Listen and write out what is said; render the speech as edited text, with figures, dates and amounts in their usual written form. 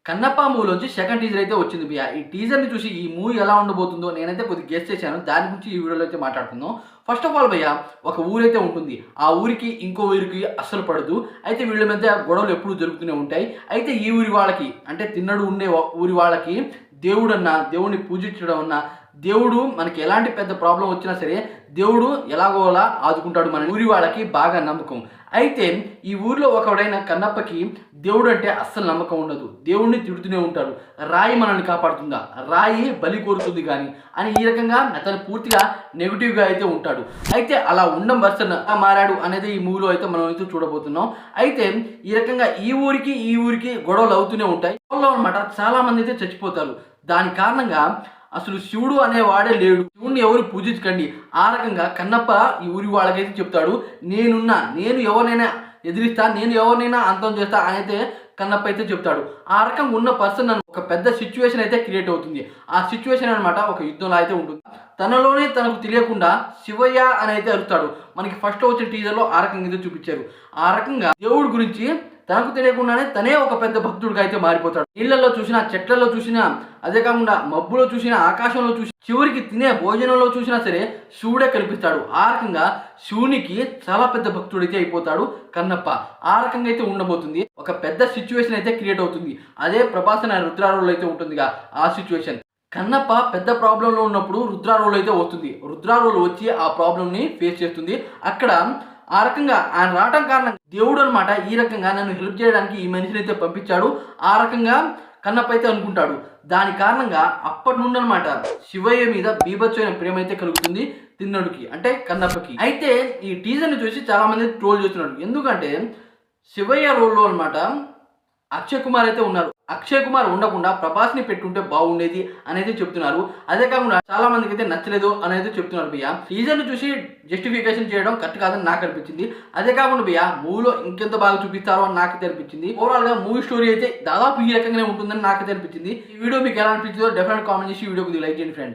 Kannappa మూవీలోంచి second teaser అయితే వచ్చింది భయ్యా. ఈ టీజర్‌ని చూసి ఈ మూవీ ఎలా ఉండబోతుందో నేనైతే కొద్దిగా గెస్ చేశాను. దాని గురించి ఈ వీడియోలో అయితే మాట్లాడుకుందాం. ఫస్ట్ ఆఫ్ ఆల్ భయ్యా, ఒక ఊరైతే ఉంటుంది. ఆ ఊరికి ఇంకో ఊరికి అస్సలు పడదు. అయితే వీళ్ళ మధ్య గొడవలు ఎప్పుడూ జరుగుతూనే ఉంటాయి. అయితే ఈ ఊరి వాళ్ళకి అంటే తిన్నడు ఉండే ఊరి వాళ్ళకి దేవుడన్నా, దేవుడిని పూజించడం అన్నా, దేవుడు మనకి ఎలాంటి పెద్ద ప్రాబ్లమ్ వచ్చినా సరే దేవుడు ఎలాగోలా ఆదుకుంటాడు మన ఊరి వాళ్ళకి బాగా నమ్మకం. అయితే ఈ ఊరిలో ఒకడైన కన్నప్పకి దేవుడు అంటే అస్సలు నమ్మకం ఉండదు. దేవుడిని తిడుతూనే ఉంటాడు. రాయి మనల్ని కాపాడుతుందా, రాయి బలి కోరుతుంది కానీ అని ఈ రకంగా అతను పూర్తిగా నెగిటివ్గా అయితే ఉంటాడు. అయితే అలా ఉండం పర్సన్ మారాడు అనేది ఈ మూవీలో అయితే మనం అయితే చూడబోతున్నాం. అయితే ఈ రకంగా ఈ ఊరికి గొడవలు అవుతూనే ఉంటాయి. గొడవలో అనమాట చాలా మంది అయితే చచ్చిపోతారు. దాని కారణంగా అసలు శివుడు అనేవాడే లేడు, శివుడిని ఎవరు పూజించకండి. ఆ రకంగా కన్నప్ప ఈ ఊరి వాళ్ళకైతే చెప్తాడు, నేను ఎవరినైనా ఎదిరిస్తా, నేను ఎవరినైనా అంతం చేస్తా అని అయితే కన్నప్ప అయితే చెప్తాడు. ఆ రకంగా ఉన్న పర్సన్ ఒక పెద్ద సిచ్యువేషన్ అయితే క్రియేట్ అవుతుంది. ఆ సిచ్యువేషన్ అనమాట ఒక యుద్ధంలో అయితే ఉంటుంది. తనలోనే తనకు తెలియకుండా శివయ్య అని అయితే అరుస్తాడు. మనకి ఫస్ట్ వచ్చిన టీజర్లో ఆ రకంగా అయితే చూపించారు. ఆ రకంగా దేవుడి గురించి తనకు తెలియకుండానే తనే ఒక పెద్ద భక్తుడిగా అయితే మారిపోతాడు. నీళ్ళల్లో చూసినా, చెట్లలో చూసినా, అదే కాకుండా మబ్బులో చూసినా, ఆకాశంలో చూసి, చివరికి తినే భోజనంలో చూసినా సరే శివుడే కల్పిస్తాడు. ఆ రకంగా శివునికి చాలా పెద్ద భక్తుడైతే అయిపోతాడు కన్నప్ప. ఆ రకంగా అయితే ఉండబోతుంది. ఒక పెద్ద సిచ్యువేషన్ అయితే క్రియేట్ అవుతుంది. అదే ప్రభాస్ అనే రుద్రారోల్ అయితే ఉంటుందిగా ఆ సిచ్యువేషన్. కన్నప్ప పెద్ద ప్రాబ్లంలో ఉన్నప్పుడు రుద్రారోల్ అయితే వస్తుంది. రుద్రారోల్ వచ్చి ఆ ప్రాబ్లంని ఫేస్ చేస్తుంది. అక్కడ ఆ రకంగా ఆయన రావడం కారణం దేవుడు అనమాట. ఈ రకంగా నన్ను హెల్ప్ చేయడానికి ఈ మనిషిని అయితే పంపించాడు. ఆ రకంగా కన్నప్ప అయితే అనుకుంటాడు. దాని కారణంగా అప్పటి నుండి అనమాట శివయ్య మీద బీభత్సమైన ప్రేమ అయితే కలుగుతుంది తిన్నడుకి, అంటే కన్నప్పకి. అయితే ఈ టీజర్ని చూసి చాలా మంది ట్రోల్ చేస్తున్నారు. ఎందుకంటే శివయ్య రోల్లో అనమాట అక్షయ్ కుమార్ అయితే ఉన్నారు. అక్షయ్ కుమార్ ఉండకుండా ప్రభాస్ని పెట్టుంటే బాగుండేది అనేది చెప్తున్నారు. అదే కాకుండా చాలా మందికి అయితే నచ్చలేదు అనేది చెప్తున్నారు భయ్య. టీజర్ని చూసి జస్టిఫికేషన్ చేయడం కరెక్ట్ కాదని నాకు అనిపించింది. అదే కాకుండా భయ్య, మూవీలో ఇంకెంత బాగా చూపిస్తారో అని నాకైతే అనిపించింది. ఓవరాల్ గా మూవీ స్టోరీ అయితే దాదాపు ఈ రకంగానే ఉంటుందని నాకైతే అనిపించింది. ఈ వీడియో మీకు ఎలా అనిపించిందో డెఫినెట్ కామెంట్ చేసి వీడియోకి లైక్ చేయండి ఫ్రెండ్స్.